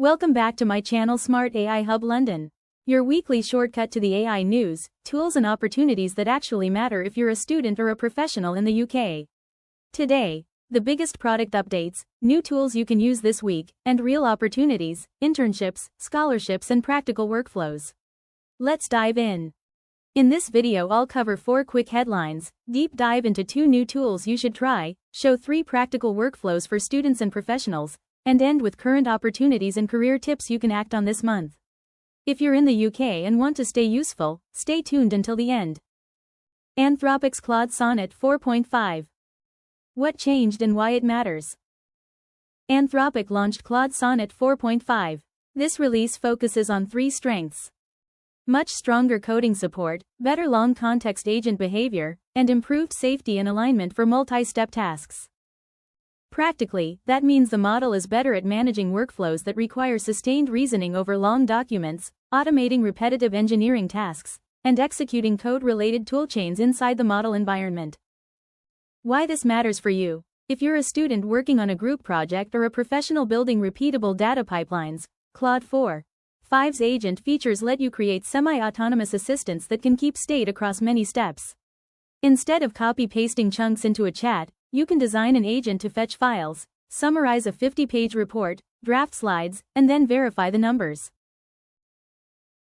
Welcome back to my channel Smart AI Hub London. Your weekly shortcut to the AI news, tools and opportunities that actually matter if you're a student or a professional in the UK. Today, the biggest product updates, new tools you can use this week, and real opportunities, internships, scholarships and practical workflows. Let's dive in. In this video I'll cover 4 quick headlines, deep dive into 2 new tools you should try, show 3 practical workflows for students and professionals, and end with current opportunities and career tips you can act on this month. If you're in the UK and want to stay useful, stay tuned until the end. Anthropic's Claude Sonnet 4.5. What changed and why it matters? Anthropic launched Claude Sonnet 4.5. This release focuses on 3 strengths: much stronger coding support, better long context agent behavior, and improved safety and alignment for multi-step tasks. Practically, that means the model is better at managing workflows that require sustained reasoning over long documents, automating repetitive engineering tasks, and executing code-related toolchains inside the model environment. Why this matters for you? If you're a student working on a group project or a professional building repeatable data pipelines, Claude 4.5's agent features let you create semi-autonomous assistants that can keep state across many steps. Instead of copy-pasting chunks into a chat, you can design an agent to fetch files, summarize a 50-page report, draft slides, and then verify the numbers.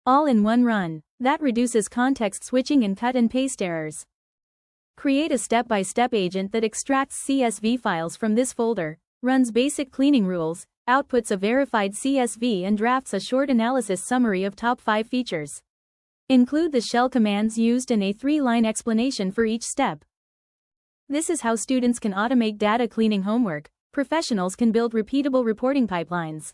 All in one run. That reduces context switching and cut and paste errors. Create a step-by-step agent that extracts CSV files from this folder, runs basic cleaning rules, outputs a verified CSV and drafts a short analysis summary of top 5 features. Include the shell commands used and a 3-line explanation for each step. This is how students can automate data cleaning homework, professionals can build repeatable reporting pipelines.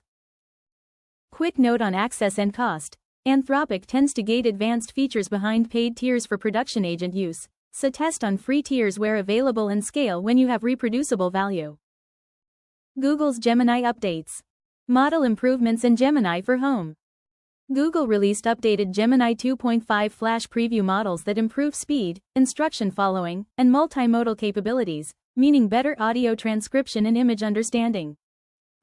Quick note on access and cost. Anthropic tends to gate advanced features behind paid tiers for production agent use, so test on free tiers where available and scale when you have reproducible value. Google's Gemini updates. Model improvements in Gemini for home. Google released updated Gemini 2.5 flash preview models that improve speed, instruction following, and multimodal capabilities, meaning better audio transcription and image understanding.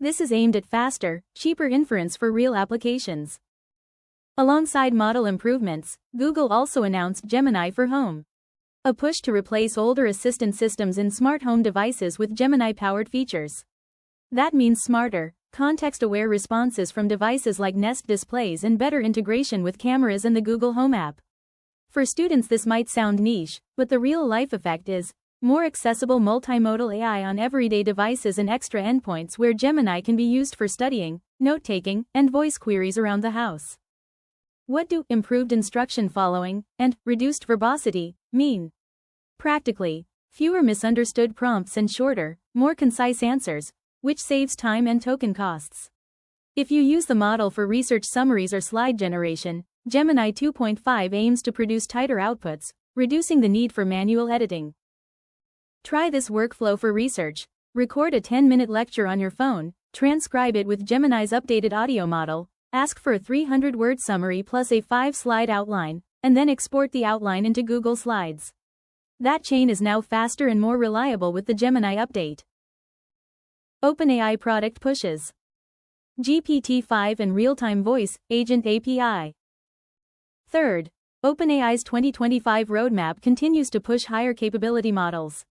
This is aimed at faster, cheaper inference for real applications. Alongside model improvements, Google also announced Gemini for home, a push to replace older assistant systems in smart home devices with Gemini-powered features. That means smarter, context-aware responses from devices like Nest displays and better integration with cameras and the Google Home app. For students this might sound niche, but the real-life effect is more accessible multimodal AI on everyday devices and extra endpoints where Gemini can be used for studying, note-taking, and voice queries around the house. What do improved instruction following and reduced verbosity mean? Practically, fewer misunderstood prompts and shorter, more concise answers, which saves time and token costs. If you use the model for research summaries or slide generation, Gemini 2.5 aims to produce tighter outputs, reducing the need for manual editing. Try this workflow for research. Record a 10-minute lecture on your phone, transcribe it with Gemini's updated audio model, ask for a 300-word summary plus a 5-slide outline, and then export the outline into Google Slides. That chain is now faster and more reliable with the Gemini update. OpenAI product pushes. GPT-5 and real-time voice agent API. Third, OpenAI's 2025 roadmap continues to push higher capability models.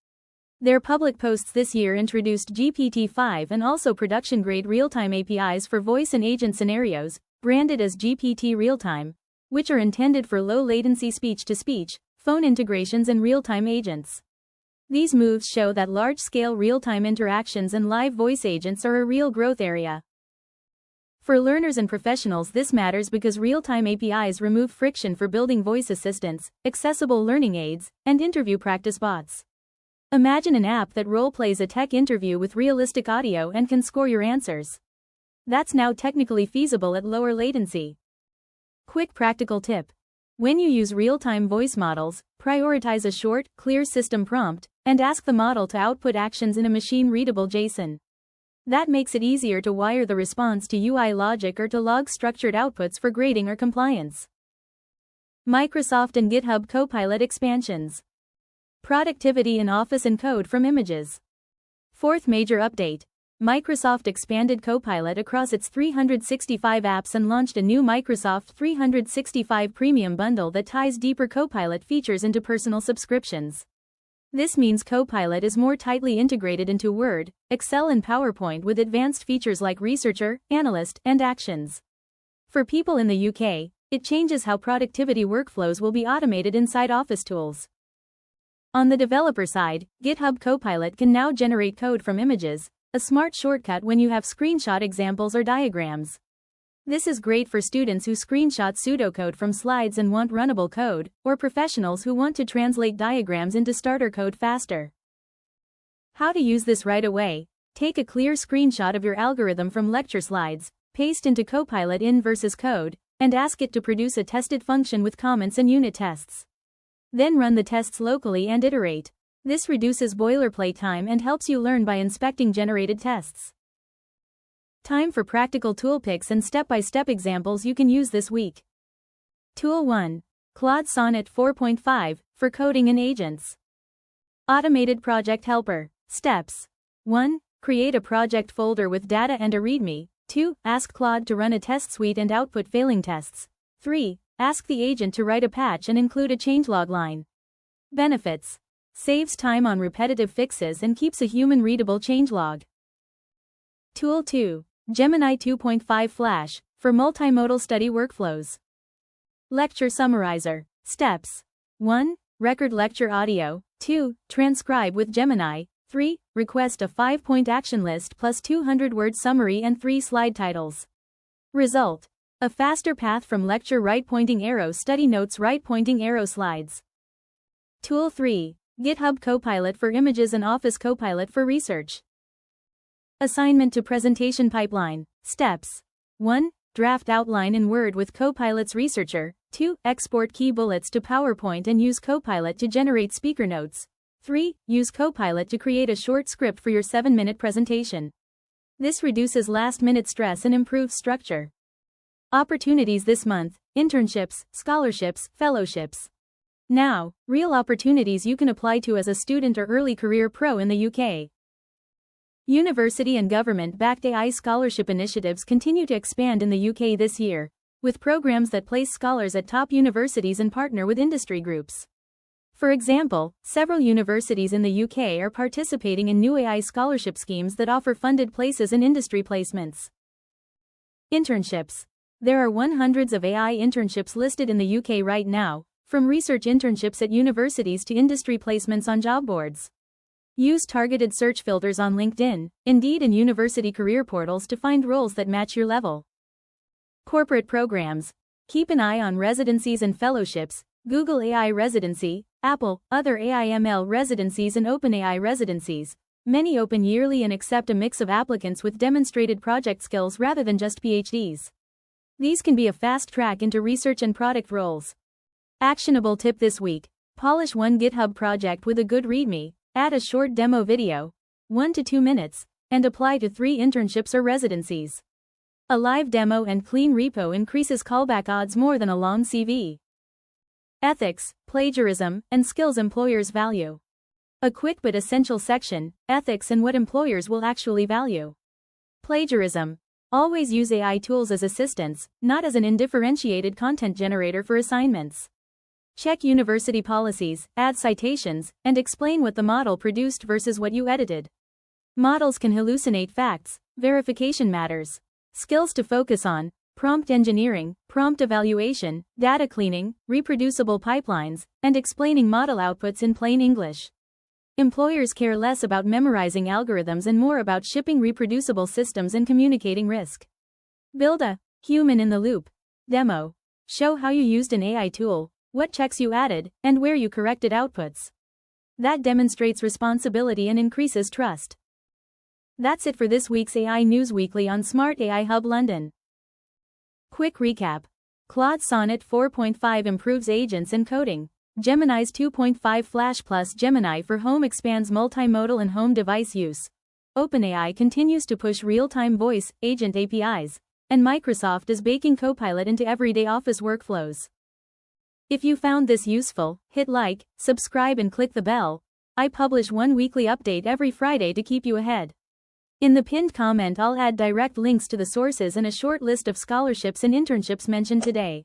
Their public posts this year introduced GPT-5 and also production-grade real-time APIs for voice and agent scenarios, branded as GPT Realtime, which are intended for low-latency speech-to-speech, phone integrations and real-time agents. These moves show that large-scale real-time interactions and live voice agents are a real growth area. For learners and professionals this matters because real-time APIs remove friction for building voice assistants, accessible learning aids, and interview practice bots. Imagine an app that role-plays a tech interview with realistic audio and can score your answers. That's now technically feasible at lower latency. Quick practical tip. When you use real-time voice models, prioritize a short, clear system prompt, and ask the model to output actions in a machine-readable JSON. That makes it easier to wire the response to UI logic or to log structured outputs for grading or compliance. Microsoft and GitHub Copilot expansions. Productivity in Office and code from images. Fourth major update. Microsoft expanded Copilot across its 365 apps and launched a new Microsoft 365 Premium bundle that ties deeper Copilot features into personal subscriptions. This means Copilot is more tightly integrated into Word, Excel and PowerPoint with advanced features like Researcher, Analyst, and Actions. For people in the UK, it changes how productivity workflows will be automated inside Office tools. On the developer side, GitHub Copilot can now generate code from images, a smart shortcut when you have screenshot examples or diagrams. This is great for students who screenshot pseudocode from slides and want runnable code, or professionals who want to translate diagrams into starter code faster. How to use this right away? Take a clear screenshot of your algorithm from lecture slides, paste into Copilot in versus code, and ask it to produce a tested function with comments and unit tests. Then run the tests locally and iterate. This reduces boilerplate time and helps you learn by inspecting generated tests. Time for practical tool picks and step-by-step examples you can use this week. Tool 1. Claude Sonnet 4.5 for coding and agents. Automated Project Helper. Steps. 1. Create a project folder with data and a README. 2. Ask Claude to run a test suite and output failing tests. 3. Ask the agent to write a patch and include a changelog line. Benefits. Saves time on repetitive fixes and keeps a human-readable changelog. Tool 2. Gemini 2.5 Flash for multimodal study workflows. Lecture Summarizer. Steps. 1. Record lecture audio. 2. Transcribe with Gemini. 3. Request a 5-point action list plus 200-word summary and 3 slide titles. Result. A faster path from lecture right pointing arrow study notes right pointing arrow slides. Tool 3. GitHub Copilot for images and Office Copilot for research. Assignment to presentation pipeline. Steps. 1. Draft outline in Word with Copilot's Researcher. 2. Export key bullets to PowerPoint and use Copilot to generate speaker notes. 3. Use Copilot to create a short script for your 7-minute presentation. This reduces last-minute stress and improves structure. Opportunities this month: internships, scholarships, fellowships. Now, real opportunities you can apply to as a student or early career pro in the UK. University and government-backed AI scholarship initiatives continue to expand in the UK this year, with programs that place scholars at top universities and partner with industry groups. For example, several universities in the UK are participating in new AI scholarship schemes that offer funded places and industry placements. Internships. There are hundreds of AI internships listed in the UK right now, from research internships at universities to industry placements on job boards. Use targeted search filters on LinkedIn, Indeed and university career portals to find roles that match your level. Corporate programs. Keep an eye on residencies and fellowships, Google AI residency, Apple, other AI/ML residencies and OpenAI residencies. Many open yearly and accept a mix of applicants with demonstrated project skills rather than just PhDs. These can be a fast track into research and product roles. Actionable tip this week: polish one GitHub project with a good README, add a short demo video, 1 to 2 minutes, and apply to 3 internships or residencies. A live demo and clean repo increases callback odds more than a long CV. Ethics, plagiarism, and skills employers value. A quick but essential section: ethics and what employers will actually value. Plagiarism. Always use AI tools as assistants, not as an undifferentiated content generator for assignments. Check university policies, add citations, and explain what the model produced versus what you edited. Models can hallucinate facts, verification matters. Skills to focus on: prompt engineering, prompt evaluation, data cleaning, reproducible pipelines, and explaining model outputs in plain English. Employers care less about memorizing algorithms and more about shipping reproducible systems and communicating risk. Build a human in the loop demo. Show how you used an AI tool, what checks you added, and where you corrected outputs. That demonstrates responsibility and increases trust. That's it for this week's AI News Weekly on Smart AI Hub London. Quick recap. Claude Sonnet 4.5 improves agents and coding. Gemini's 2.5 Flash plus Gemini for home expands multimodal and home device use. OpenAI continues to push real-time voice agent APIs, and Microsoft is baking Copilot into everyday office workflows. If you found this useful, hit like, subscribe and click the bell. I publish one weekly update every Friday to keep you ahead. In the pinned comment I'll add direct links to the sources and a short list of scholarships and internships mentioned today.